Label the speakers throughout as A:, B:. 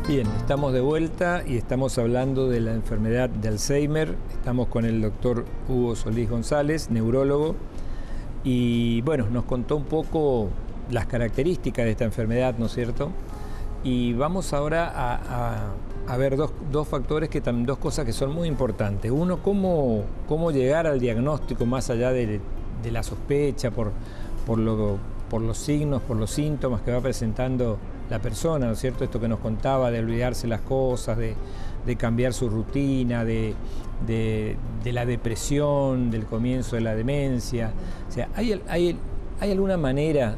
A: Bien, estamos de vuelta y estamos hablando de la enfermedad de Alzheimer. Estamos con el doctor Hugo Solís González, neurólogo, y bueno, nos contó un poco las características de esta enfermedad, ¿no es cierto? Y vamos ahora a ver dos factores, dos cosas que son muy importantes. Uno, cómo llegar al diagnóstico más allá de la sospecha por los signos, por los síntomas que va presentando la persona, ¿no es cierto? Esto que nos contaba de olvidarse las cosas, de cambiar su rutina, de la depresión, del comienzo de la demencia. O sea, ¿hay alguna manera,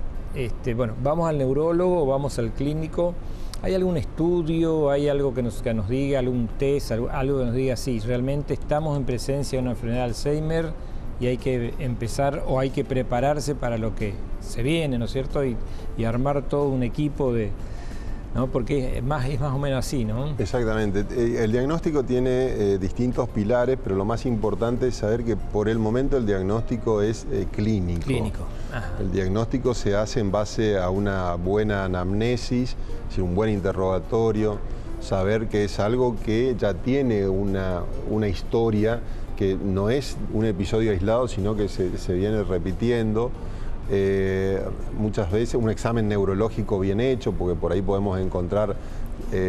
A: bueno, vamos al neurólogo, vamos al clínico, ¿hay algún estudio, hay algo que nos diga, algún test, algo que nos diga, sí, realmente estamos en presencia de una enfermedad de Alzheimer y hay que empezar o hay que prepararse para lo que se viene, ¿no es cierto? Y armar todo un equipo ¿no? Porque es más o menos así, ¿no?
B: Exactamente. El diagnóstico tiene distintos pilares, pero lo más importante es saber que por el momento el diagnóstico es clínico.
A: Clínico. Ajá.
B: El diagnóstico se hace en base a una buena anamnesis, un buen interrogatorio, saber que es algo que ya tiene una historia, que no es un episodio aislado, sino que se viene repitiendo. Muchas veces un examen neurológico bien hecho, porque por ahí podemos encontrar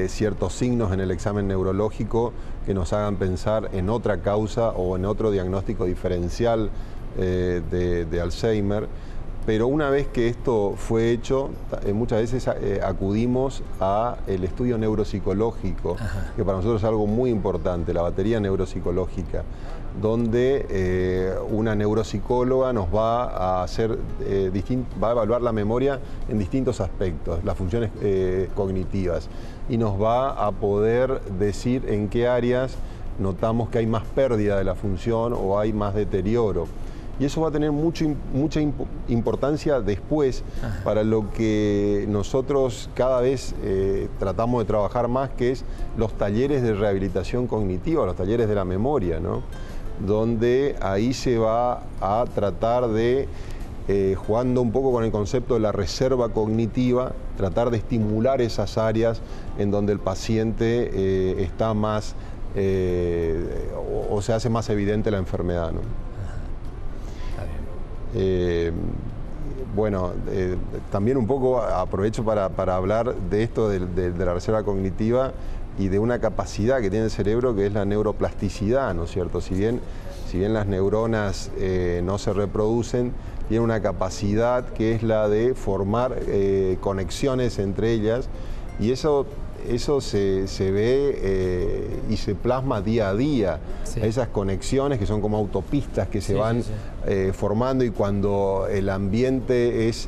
B: ciertos signos en el examen neurológico que nos hagan pensar en otra causa o en otro diagnóstico diferencial de Alzheimer. Pero una vez que esto fue hecho, muchas veces acudimos al estudio neuropsicológico, Ajá. que para nosotros es algo muy importante, la batería neuropsicológica, donde una neuropsicóloga nos va a hacer va a evaluar la memoria en distintos aspectos, las funciones cognitivas, y nos va a poder decir en qué áreas notamos que hay más pérdida de la función o hay más deterioro. Y eso va a tener mucha importancia después Ajá. para lo que nosotros cada vez tratamos de trabajar más, que es los talleres de rehabilitación cognitiva, los talleres de la memoria, ¿no? Donde ahí se va a tratar de, jugando un poco con el concepto de la reserva cognitiva, tratar de estimular esas áreas en donde el paciente está más, o se hace más evidente la enfermedad, ¿no? Bueno, también un poco aprovecho para hablar de esto de la reserva cognitiva y de una capacidad que tiene el cerebro, que es la neuroplasticidad, ¿no es cierto? Si bien las neuronas no se reproducen, tiene una capacidad que es la de formar conexiones entre ellas, y eso se ve y se plasma día a día. Sí. Esas conexiones que son como autopistas que se van formando, y cuando el ambiente es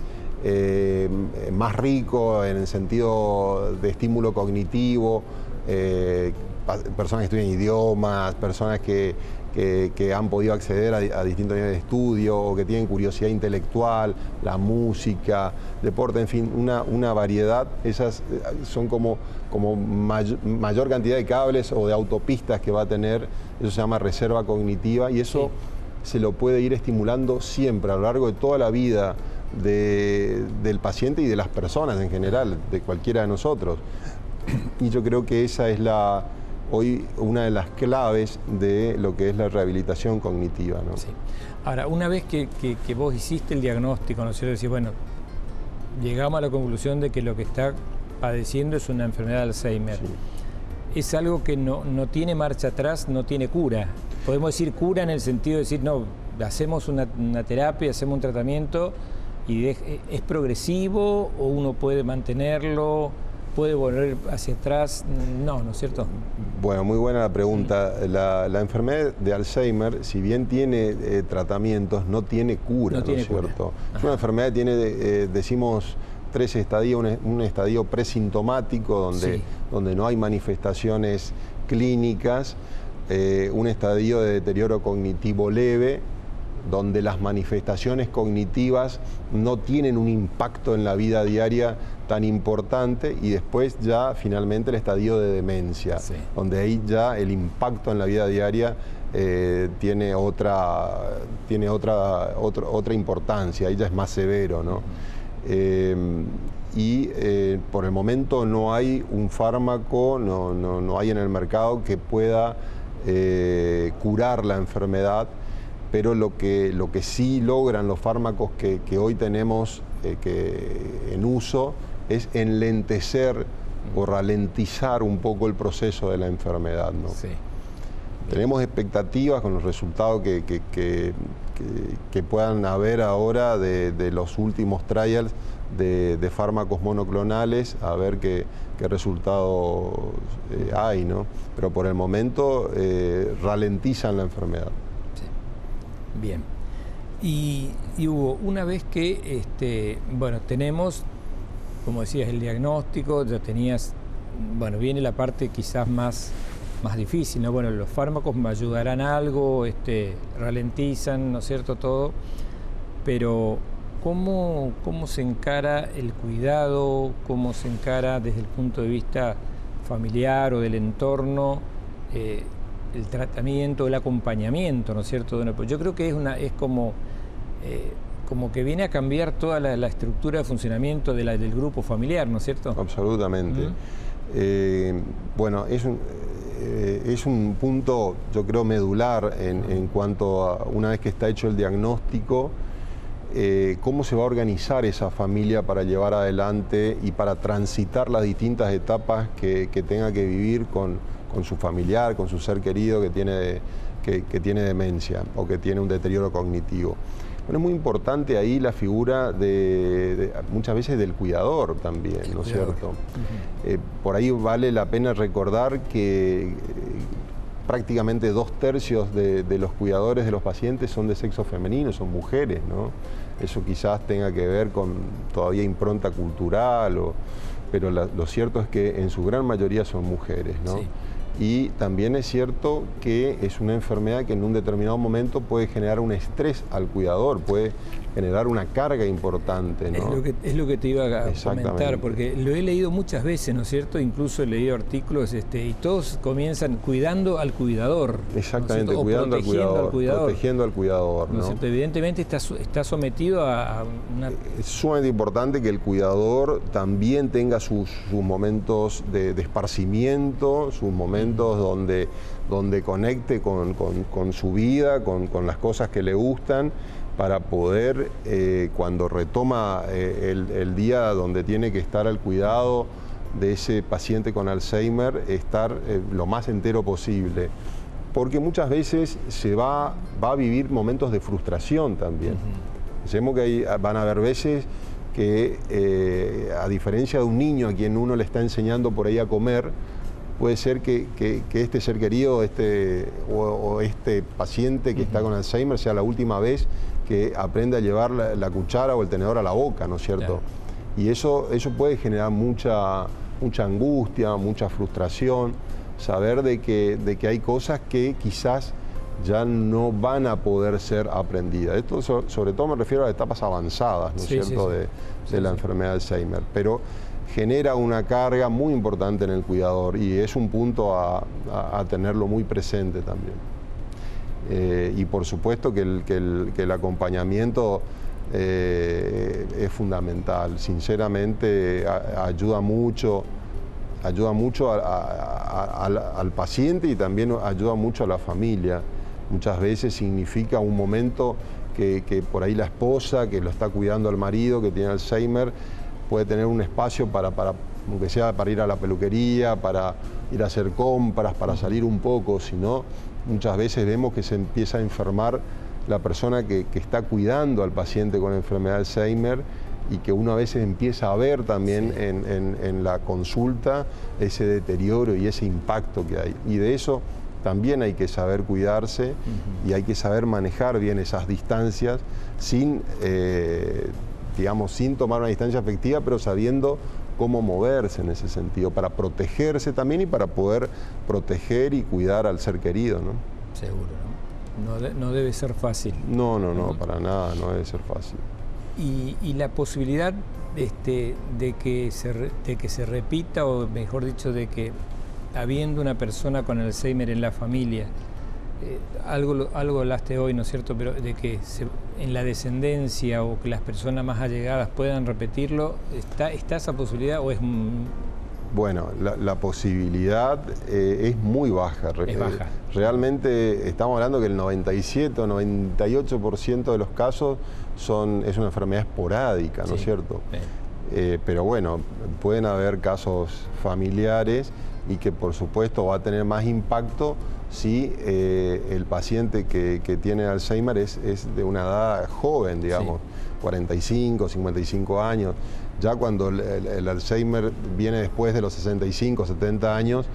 B: más rico en el sentido de estímulo cognitivo, personas que estudian idiomas, personas que han podido acceder a distintos niveles de estudio o que tienen curiosidad intelectual, la música, deporte, en fin, una variedad. Esas son como mayor cantidad de cables o de autopistas que va a tener. Eso se llama reserva cognitiva, y eso se lo puede ir estimulando siempre a lo largo de toda la vida del paciente y de las personas en general, de cualquiera de nosotros. Y yo creo que esa es hoy una de las claves de lo que es la rehabilitación cognitiva, ¿no?
A: Sí. Ahora, una vez que vos hiciste el diagnóstico, ¿no es cierto? Decís, bueno, llegamos a la conclusión de que lo que está padeciendo es una enfermedad de Alzheimer. Sí. Es algo que no tiene marcha atrás, no tiene cura. Podemos decir cura en el sentido de decir, no, hacemos una terapia, hacemos un tratamiento y es progresivo, o uno puede mantenerlo, puede volver hacia atrás. No es cierto.
B: Bueno, muy buena la pregunta. La enfermedad de Alzheimer, si bien tiene tratamientos, no tiene cura, ¿no es cierto? Es una enfermedad que tiene, decimos, 3 estadios: un estadio presintomático, donde no hay manifestaciones clínicas, un estadio de deterioro cognitivo leve, donde las manifestaciones cognitivas no tienen un impacto en la vida diaria tan importante, y después ya finalmente el estadio de demencia, donde ahí ya el impacto en la vida diaria tiene otra importancia, ahí ya es más severo, ¿no? y por el momento no hay un fármaco, no hay en el mercado que pueda curar la enfermedad, pero lo que sí logran los fármacos que hoy tenemos en uso es enlentecer o ralentizar un poco el proceso de la enfermedad, ¿no?
A: Sí.
B: Tenemos expectativas con los resultados que puedan haber ahora de los últimos trials de fármacos monoclonales, a ver qué resultados hay, ¿no? Pero por el momento ralentizan la enfermedad.
A: Sí. Bien. Y Hugo, una vez que, bueno, tenemos, como decías, el diagnóstico, ya tenías, bueno, viene la parte quizás más difícil, ¿no? Bueno, los fármacos me ayudarán algo, ralentizan, ¿no es cierto?, todo, pero ¿cómo se encara el cuidado? ¿Cómo se encara desde el punto de vista familiar o del entorno el tratamiento, el acompañamiento, ¿no es cierto? Yo creo que es como que viene a cambiar toda la estructura de funcionamiento del grupo familiar, ¿no es cierto?
B: Absolutamente. Bueno, es un punto, yo creo, medular en cuanto a una vez que está hecho el diagnóstico, cómo se va a organizar esa familia para llevar adelante y para transitar las distintas etapas que tenga que vivir con su familiar, con su ser querido que tiene demencia o que tiene un deterioro cognitivo. Bueno, es muy importante ahí la figura muchas veces del cuidador también, ¿no es cierto? Por ahí vale la pena recordar que prácticamente 2/3 de los cuidadores de los pacientes son de sexo femenino, son mujeres, ¿no? Eso quizás tenga que ver con todavía impronta cultural, pero lo cierto es que en su gran mayoría son mujeres, ¿no? Sí. Y también es cierto que es una enfermedad que en un determinado momento puede generar un estrés al cuidador, puede generar una carga importante, ¿no?
A: Es lo que te iba a comentar, porque lo he leído muchas veces, ¿no es cierto? Incluso he leído artículos y todos comienzan cuidando al cuidador.
B: Exactamente,
A: ¿no es
B: cuidando al cuidador, protegiendo al cuidador,
A: ¿no es cierto? Evidentemente está sometido a una...
B: Es sumamente importante que el cuidador también tenga sus momentos de esparcimiento, sus momentos donde conecte con su vida, con las cosas que le gustan, para poder, cuando retoma el día donde tiene que estar al cuidado de ese paciente con Alzheimer, estar lo más entero posible. Porque muchas veces se va a vivir momentos de frustración también. Pensemos que van a haber veces que, a diferencia de un niño a quien uno le está enseñando por ahí a comer, puede ser que este ser querido o este paciente que está con Alzheimer sea la última vez que aprende a llevar la cuchara o el tenedor a la boca, ¿no es cierto? Claro. Y eso puede generar mucha angustia, mucha frustración, saber de que hay cosas que quizás ya no van a poder ser aprendidas. Esto sobre todo me refiero a las etapas avanzadas, ¿no es cierto?, de la enfermedad de Alzheimer. Pero genera una carga muy importante en el cuidador y es un punto a tenerlo muy presente también. Y por supuesto que el acompañamiento es fundamental. Sinceramente ayuda mucho al paciente y también ayuda mucho a la familia. Muchas veces significa un momento que por ahí la esposa que lo está cuidando al marido que tiene Alzheimer puede tener un espacio aunque sea para ir a la peluquería, para ir a hacer compras, para salir un poco, si no, muchas veces vemos que se empieza a enfermar la persona que está cuidando al paciente con enfermedad de Alzheimer y que uno a veces empieza a ver también en la consulta ese deterioro y ese impacto que hay. Y de eso también hay que saber cuidarse y hay que saber manejar bien esas distancias sin tomar una distancia afectiva, pero sabiendo cómo moverse en ese sentido, para protegerse también y para poder proteger y cuidar al ser querido, ¿no?
A: Seguro, ¿no? No debe ser fácil.
B: No, para nada, no debe ser fácil.
A: Y la posibilidad de que se repita, o mejor dicho, de que habiendo una persona con Alzheimer en la familia, algo hablaste hoy, ¿no es cierto?, pero de que en la descendencia o que las personas más allegadas puedan repetirlo? ¿Está esa posibilidad o es...?
B: Bueno, la posibilidad es muy baja.
A: Es baja.
B: Realmente estamos hablando que el 97 o 98% de los casos es una enfermedad esporádica, ¿no es cierto? Pero bueno, pueden haber casos familiares y que por supuesto va a tener más impacto si el paciente que tiene Alzheimer es de una edad joven, digamos, 45, 55 años. Ya cuando el Alzheimer viene después de los 65, 70 años,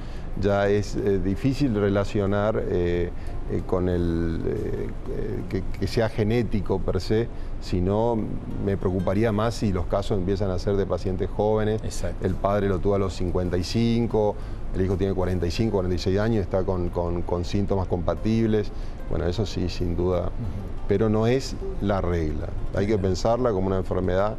B: ya es difícil relacionar con que sea genético per se, sino me preocuparía más si los casos empiezan a ser de pacientes jóvenes.
A: Exacto.
B: El padre lo tuvo a los 55, el hijo tiene 45, 46 años, está con síntomas compatibles. Bueno, eso sí, sin duda, pero no es la regla. Hay que pensarla como una enfermedad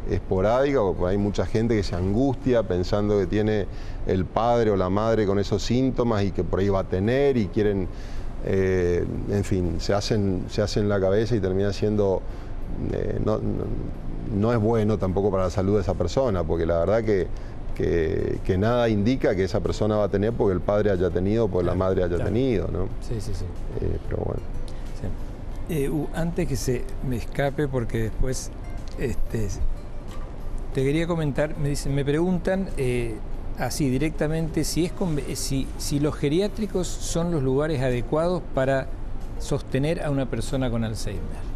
B: esporádica, porque hay mucha gente que se angustia pensando que tiene el padre o la madre con esos síntomas y que por ahí va a tener y quieren, en fin, se hacen la cabeza y termina siendo, no es bueno tampoco para la salud de esa persona, porque la verdad que nada indica que esa persona va a tener porque el padre haya tenido o porque la madre haya tenido, ¿no?
A: Sí.
B: Pero bueno.
A: Sí. Antes que se me escape, porque después te quería comentar, me preguntan así directamente si los geriátricos son los lugares adecuados para sostener a una persona con Alzheimer.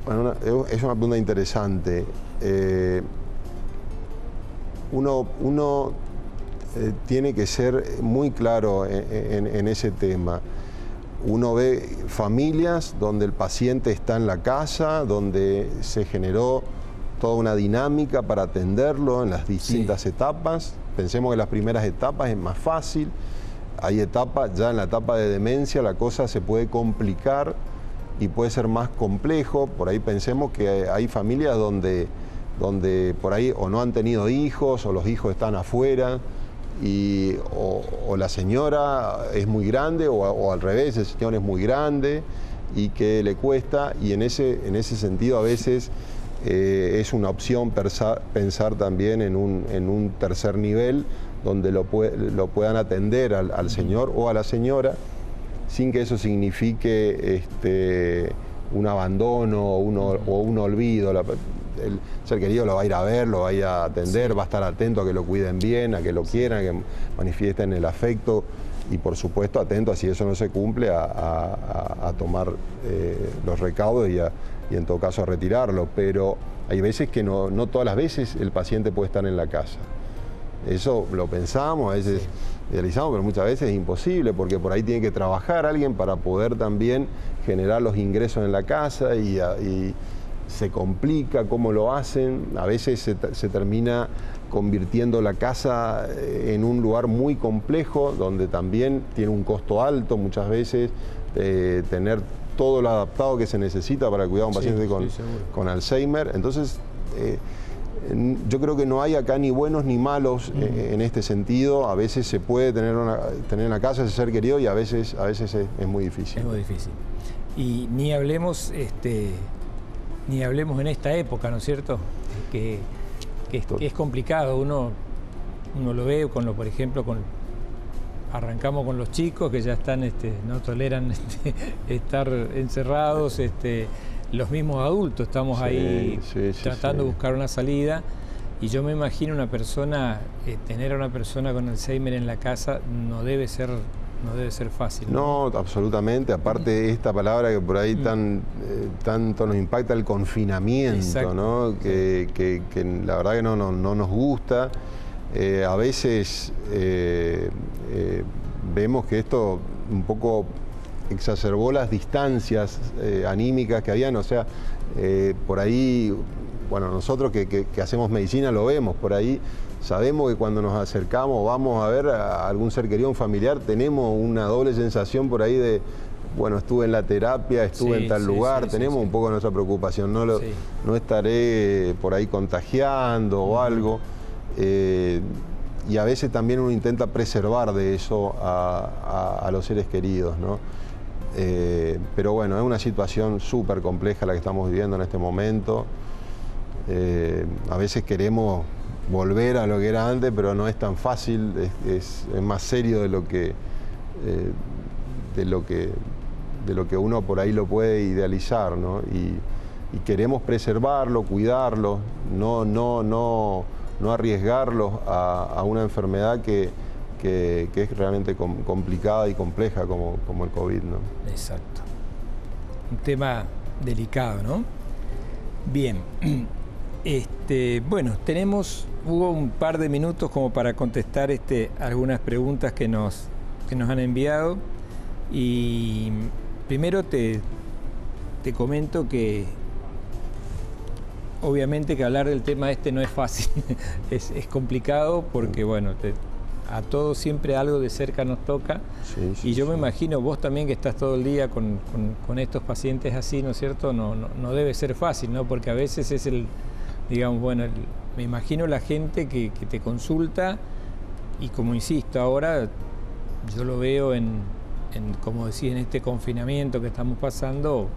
B: Bueno, es una pregunta interesante. Uno tiene que ser muy claro en ese tema. Uno ve familias donde el paciente está en la casa, donde se generó toda una dinámica para atenderlo en las distintas etapas. Pensemos que las primeras etapas es más fácil. Hay etapas, ya en la etapa de demencia la cosa se puede complicar y puede ser más complejo. Por ahí pensemos que hay familias donde por ahí o no han tenido hijos o los hijos están afuera o la señora es muy grande o al revés, el señor es muy grande y que le cuesta, y en ese sentido a veces es una opción pensar también en un tercer nivel donde lo puedan atender al señor o a la señora sin que eso signifique un abandono o un olvido. El ser querido lo va a ir a ver, lo va a ir a atender, va a estar atento a que lo cuiden bien, a que lo quieran, a que manifiesten el afecto y por supuesto atento a si eso no se cumple a tomar los recaudos y en todo caso a retirarlo. Pero hay veces que no todas las veces el paciente puede estar en la casa. Eso lo pensamos, a veces idealizamos, pero muchas veces es imposible porque por ahí tiene que trabajar alguien para poder también generar los ingresos en la casa y se complica cómo lo hacen. A veces se termina convirtiendo la casa en un lugar muy complejo donde también tiene un costo alto muchas veces tener todo lo adaptado que se necesita para cuidar a un paciente con Alzheimer. Entonces yo creo que no hay acá ni buenos ni malos en este sentido. A veces se puede tener en la casa ese ser querido y a veces es muy difícil.
A: Es muy difícil. Y ni hablemos en esta época, ¿no es cierto? Que es complicado. Uno lo ve por ejemplo, arrancamos con los chicos que ya están, no toleran estar encerrados, los mismos adultos estamos ahí tratando de buscar una salida, y yo me imagino tener a una persona con Alzheimer en la casa no debe ser fácil.
B: No, absolutamente. Aparte esta palabra que por ahí tanto nos impacta, el confinamiento, ¿no? Que la verdad que no nos gusta. A veces vemos que esto un poco exacerbó las distancias anímicas que habían. O sea, por ahí, bueno, nosotros que hacemos medicina lo vemos por ahí. Sabemos que cuando nos acercamos, vamos a ver a algún ser querido, un familiar, tenemos una doble sensación por ahí de, bueno, estuve en la terapia, estuve en tal lugar, tenemos un poco nuestra preocupación, no estaré por ahí contagiando o algo. Y a veces también uno intenta preservar de eso a los seres queridos, ¿no? Pero bueno, es una situación súper compleja la que estamos viviendo en este momento. A veces queremos volver a lo que era antes, pero no es tan fácil, es más serio de lo que uno por ahí lo puede idealizar, ¿no? Y queremos preservarlo, cuidarlo, no arriesgarlos a una enfermedad que es realmente complicada y compleja como el COVID, ¿no?
A: Exacto. Un tema delicado, ¿no? Bien. Bueno, hubo un par de minutos como para contestar algunas preguntas que nos han enviado. Y primero te comento que obviamente que hablar del tema no es fácil, es complicado porque, bueno, a todos siempre algo de cerca nos toca. Sí, y yo me imagino, vos también que estás todo el día con estos pacientes así, ¿no es cierto? No debe ser fácil, ¿no? Porque a veces es me imagino la gente que te consulta y, como insisto, ahora yo lo veo como decía, en este confinamiento que estamos pasando,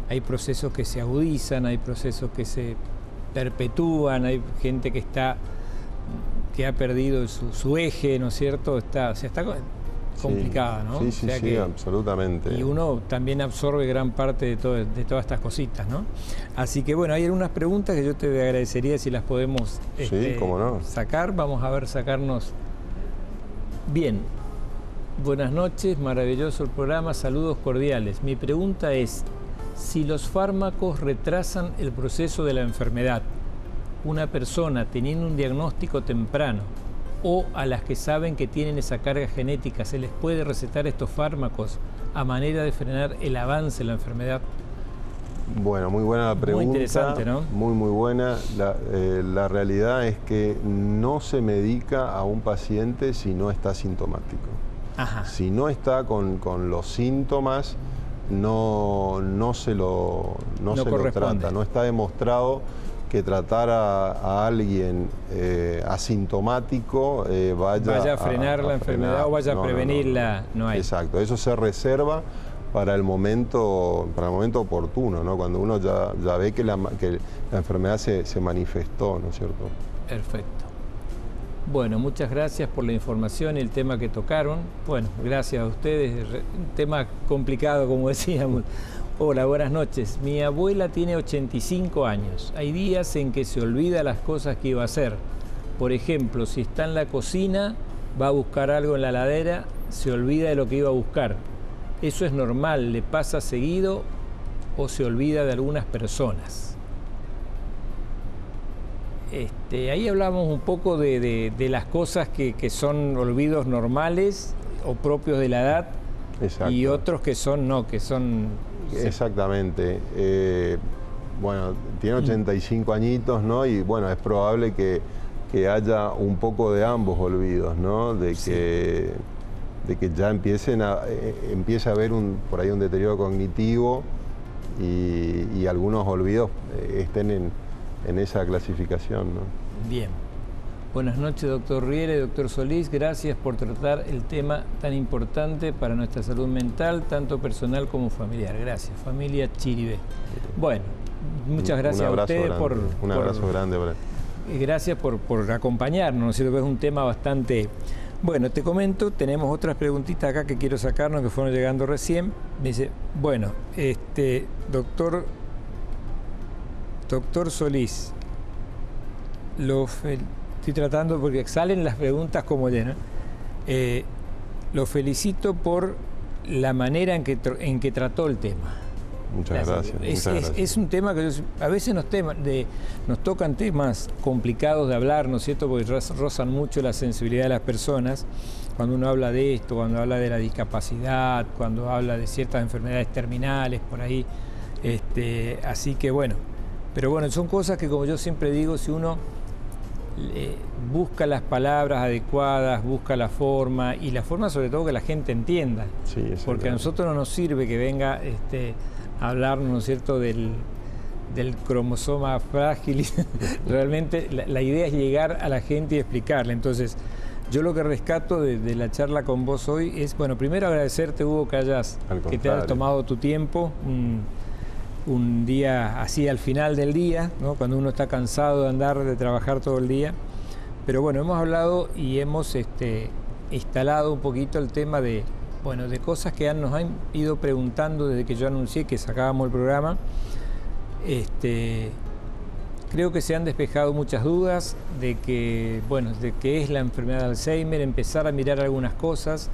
A: hay procesos que se agudizan, hay procesos que se perpetúan, hay gente que ha perdido su eje, ¿no es cierto? Está complicada, ¿no?
B: Sí, absolutamente.
A: Y uno también absorbe gran parte de todas estas cositas, ¿no? Así que bueno, hay algunas preguntas que yo te agradecería si las podemos
B: cómo no,
A: sacar. Vamos a ver, sacarnos. Bien. Buenas noches, maravilloso el programa, saludos cordiales. Mi pregunta es, si los fármacos retrasan el proceso de la enfermedad, una persona teniendo un diagnóstico temprano o a las que saben que tienen esa carga genética, ¿se les puede recetar estos fármacos a manera de frenar el avance de la enfermedad?
B: Bueno, muy buena la pregunta.
A: Muy interesante, ¿no?
B: Muy buena. La realidad es que no se medica a un paciente si no está sintomático.
A: Ajá.
B: Si no está con los síntomas, no se lo trata. No está demostrado que tratar a alguien asintomático vaya
A: a frenar la enfermedad o vaya a prevenirla. No hay.
B: Exacto, eso se reserva para el momento oportuno, ¿no? Cuando uno ya ve que la enfermedad se manifestó, ¿no es cierto?
A: Perfecto. Bueno, muchas gracias por la información y el tema que tocaron. Bueno, gracias a ustedes. Un tema complicado, como decíamos. Hola, buenas noches. Mi abuela tiene 85 años. Hay días en que se olvida las cosas que iba a hacer. Por ejemplo, si está en la cocina, va a buscar algo en la heladera, se olvida de lo que iba a buscar. ¿Eso es normal? ¿Le pasa seguido o se olvida de algunas personas? Ahí hablamos un poco de las cosas que son olvidos normales o propios de la edad. Exacto. Y otros que son no, que son...
B: Exactamente. Bueno, tiene 85 añitos, ¿no? Y bueno, es probable que haya un poco de ambos olvidos, ¿no? De que ya empiece a haber por ahí un deterioro cognitivo y algunos olvidos estén en esa clasificación, ¿no?
A: Bien. Buenas noches, doctor Riera y doctor Solís. Gracias por tratar el tema tan importante para nuestra salud mental, tanto personal como familiar. Gracias, familia Chiribe. Bueno, muchas gracias a ustedes por...
B: Un abrazo grande.
A: Gracias por acompañarnos, ¿no es cierto? Que es un tema bastante... Bueno, te comento, tenemos otras preguntitas acá que quiero sacarnos, que fueron llegando recién. Me dice, bueno, doctor Solís, estoy tratando porque salen las preguntas como llenas. Lo felicito por la manera en que trató el tema.
B: Muchas gracias.
A: Es un tema que a veces nos tocan temas complicados de hablar, ¿no es cierto? Porque rozan mucho la sensibilidad de las personas. Cuando uno habla de esto, cuando habla de la discapacidad, cuando habla de ciertas enfermedades terminales, por ahí. Así que bueno. Pero bueno, son cosas que, como yo siempre digo, si uno busca las palabras adecuadas, busca la forma, y la forma sobre todo que la gente entienda.
B: Sí,
A: porque a nosotros no nos sirve que venga a hablarnos, ¿no es cierto?, del cromosoma frágil. Realmente la idea es llegar a la gente y explicarle. Entonces, Yo lo que rescato de la charla con vos hoy es, bueno, primero agradecerte, Hugo, que te hayas tomado tu tiempo, un día así al final del día, ¿no? Cuando uno está cansado de andar, de trabajar todo el día. Pero bueno, hemos hablado y hemos instalado un poquito el tema de cosas que nos han ido preguntando desde que yo anuncié que sacábamos el programa. Creo que se han despejado muchas dudas de qué es la enfermedad de Alzheimer, empezar a mirar algunas cosas,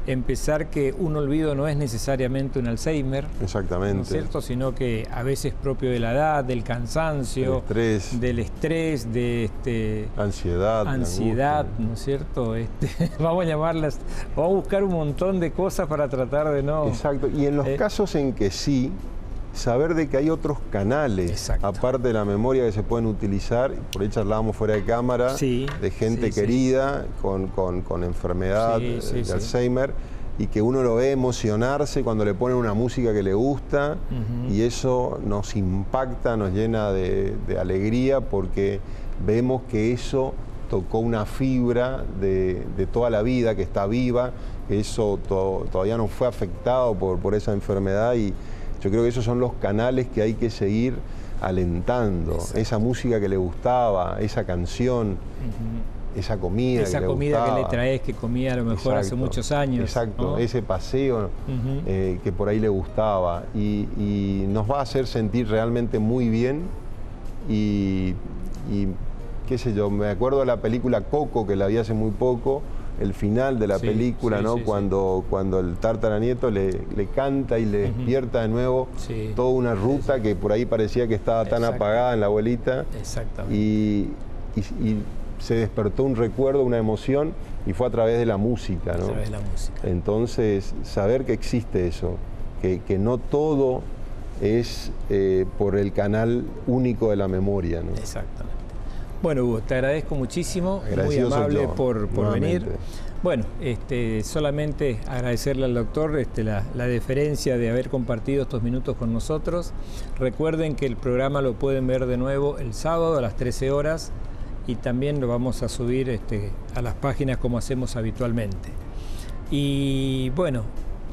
A: empezar que un olvido no es necesariamente un Alzheimer.
B: Exactamente.
A: ¿No es cierto? Sino que a veces propio de la edad, del cansancio, del estrés, de
B: ansiedad,
A: ¿no es cierto? Vamos a buscar un montón de cosas para tratar de no...
B: Exacto, y en los casos en que sí, saber de que hay otros canales,
A: exacto,
B: aparte de la memoria, que se pueden utilizar. Por ahí charlábamos fuera de cámara, de gente querida con enfermedad de Alzheimer, y que uno lo ve emocionarse cuando le ponen una música que le gusta, y eso nos impacta, nos llena de alegría, porque vemos que eso tocó una fibra de toda la vida, que está viva, que eso todavía no fue afectado por esa enfermedad, y yo creo que esos son los canales que hay que seguir alentando. Exacto. Esa música que le gustaba, esa canción, esa comida que le gustaba.
A: Que le traes, que comía a lo mejor hace muchos años.
B: Exacto,
A: ¿no?
B: Ese paseo que por ahí le gustaba. Y nos va a hacer sentir realmente muy bien. Y qué sé yo, me acuerdo de la película Coco, que la vi hace muy poco, el final de la película, ¿no? Cuando el Tartaranieto le canta y le despierta de nuevo toda una ruta que por ahí parecía que estaba tan apagada en la abuelita.
A: Exactamente.
B: Y se despertó un recuerdo, una emoción, y fue a través de la música, ¿no?
A: A través de la música.
B: Entonces, saber que existe eso, que no todo es por el canal único de la memoria, ¿no?
A: Exactamente. Bueno, Hugo, te agradezco muchísimo, muy amable por venir. Bueno, solamente agradecerle al doctor la deferencia de haber compartido estos minutos con nosotros. Recuerden que el programa lo pueden ver de nuevo el sábado a las 13 horas y también lo vamos a subir a las páginas como hacemos habitualmente. Y bueno,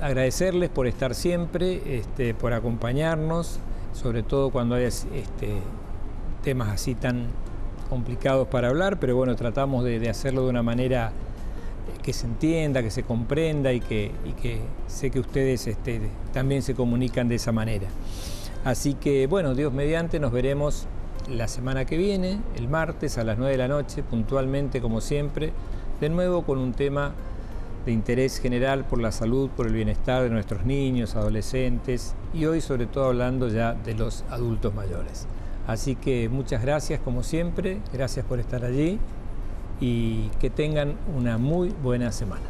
A: agradecerles por estar siempre, por acompañarnos, sobre todo cuando hay temas así tan complicados para hablar, pero bueno, tratamos de hacerlo de una manera que se entienda, que se comprenda y que sé que ustedes también se comunican de esa manera. Así que bueno, Dios mediante, nos veremos la semana que viene, el martes a las 9 de la noche, puntualmente como siempre, de nuevo con un tema de interés general por la salud, por el bienestar de nuestros niños, adolescentes y hoy sobre todo hablando ya de los adultos mayores. Así que muchas gracias como siempre, gracias por estar allí y que tengan una muy buena semana.